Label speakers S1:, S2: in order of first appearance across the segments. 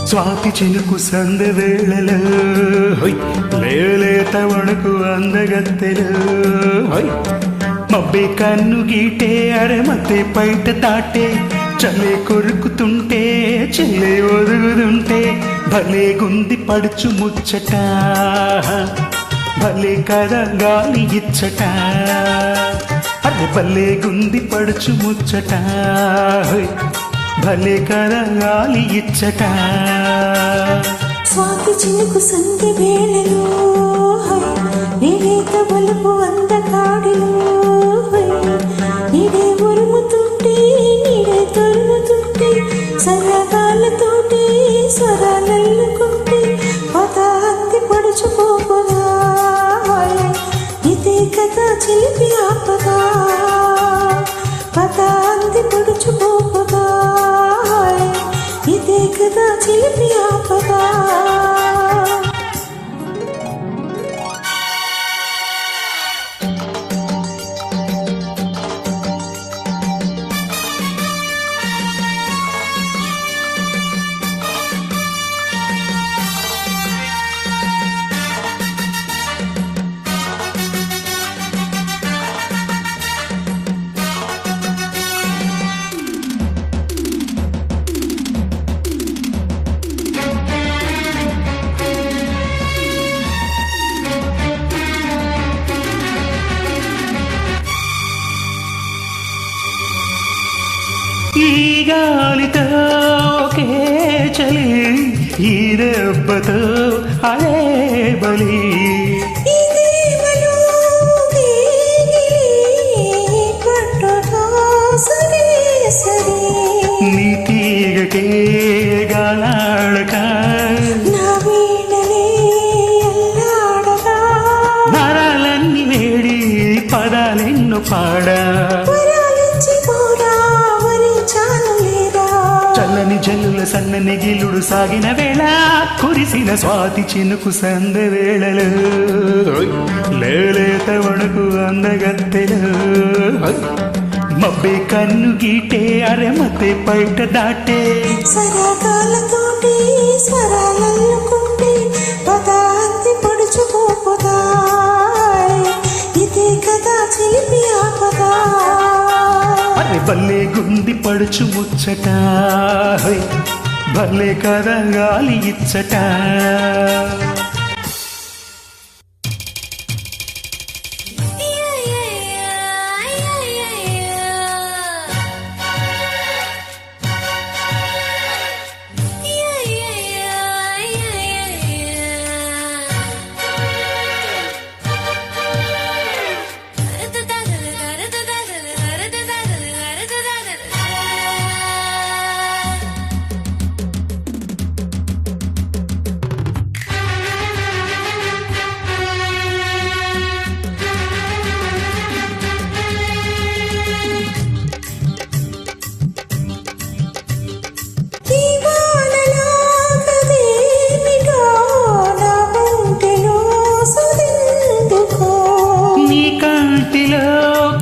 S1: స్వాతి చినుకు సందె వేళలో లేలేత వణుకు అందగత్తెలు మబ్బే కన్ను గీటే అరమతే పైట దాటే చలే కొరుకుతుంటే చెల్లే ఒరుగుతుంటే భలే గుంది పడుచు ముచ్చట భలే కదా గాలి ఇచ్చట అరే భలే గుంది పడుచు ముచ్చట భలే కదా గాలి ఇచ్చట
S2: స్వాతి చినుకు సంధ్య వేళలో నేనేత బలుపు అందకాడిలో నీడే ఉరుముతుంటే నీడే తరుముతుంటే సరగాలతోటి స్వరాలల్లుకుంటే పదాంతి పడుచుకోపగా ఇదే కదా చిలిపి ఆపగా పదాంతి పడుచుకోపగా ఇదే కదా చిలిపి ఆపగా
S1: ఈ గాలితో ఒకే చలి ఈ దెబ్బతో అదే బలి నీ తీగకే గాలాడక నరాలన్నీ వేడి పదాలెన్నో పాడా చల్లని జల్లుల సన్నని గిల్లుడు సాగిన వేళ కురిసిన స్వాతి చినుకు సందె వేళలు లేలేత వణుకు అందగత్తెలు మబ్బే కన్ను గీటే అరెమతే పైట దాటే
S2: సరగాలతోటి స్వరాలల్లుకుంటే పదాంతి పడుచుకోపదా ఇదే కదా చిలిపి ఆపదా
S1: అరే భలే గుంది పడుచు ముచ్చట భలే కదా గాలి ఇచ్చట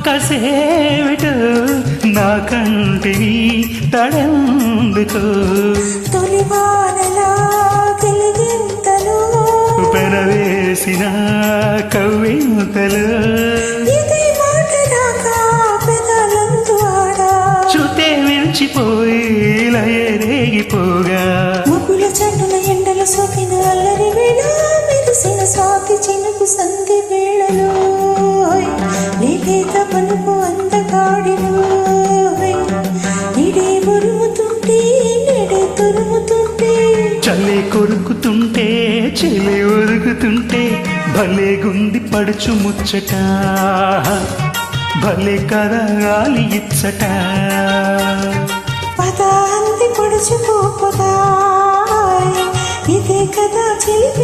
S1: కసేవిట నా కంటిని తడందుకో
S2: తొలివానలా తెలిగింతలు
S1: పెనవేసిన కవ్వింతలు
S2: ఇది మాటదాకా పెదలందు ఆడా
S1: చుతే మించిపోయి లయరేగిపోగా
S2: ముగ్గుల చెట్టుల ఎండలు సోకిన అల్లరి వేళ మెరిసిన స్వాతి చినుకు సంధి వేళలో లేలేత పలుపు అందగాడిలో నీడే ఉరుముతుంటే నీడే తురుముతుంటే
S1: చల్లే కొరుకుతుంటే చెల్లె ఒరుగుతుంటే భలే గుంది పడుచు ముచ్చట భలే కదా గాలి ఇచ్చట
S2: పదాంతి పడుచుకోపదా ఇదే కదా చిలిపి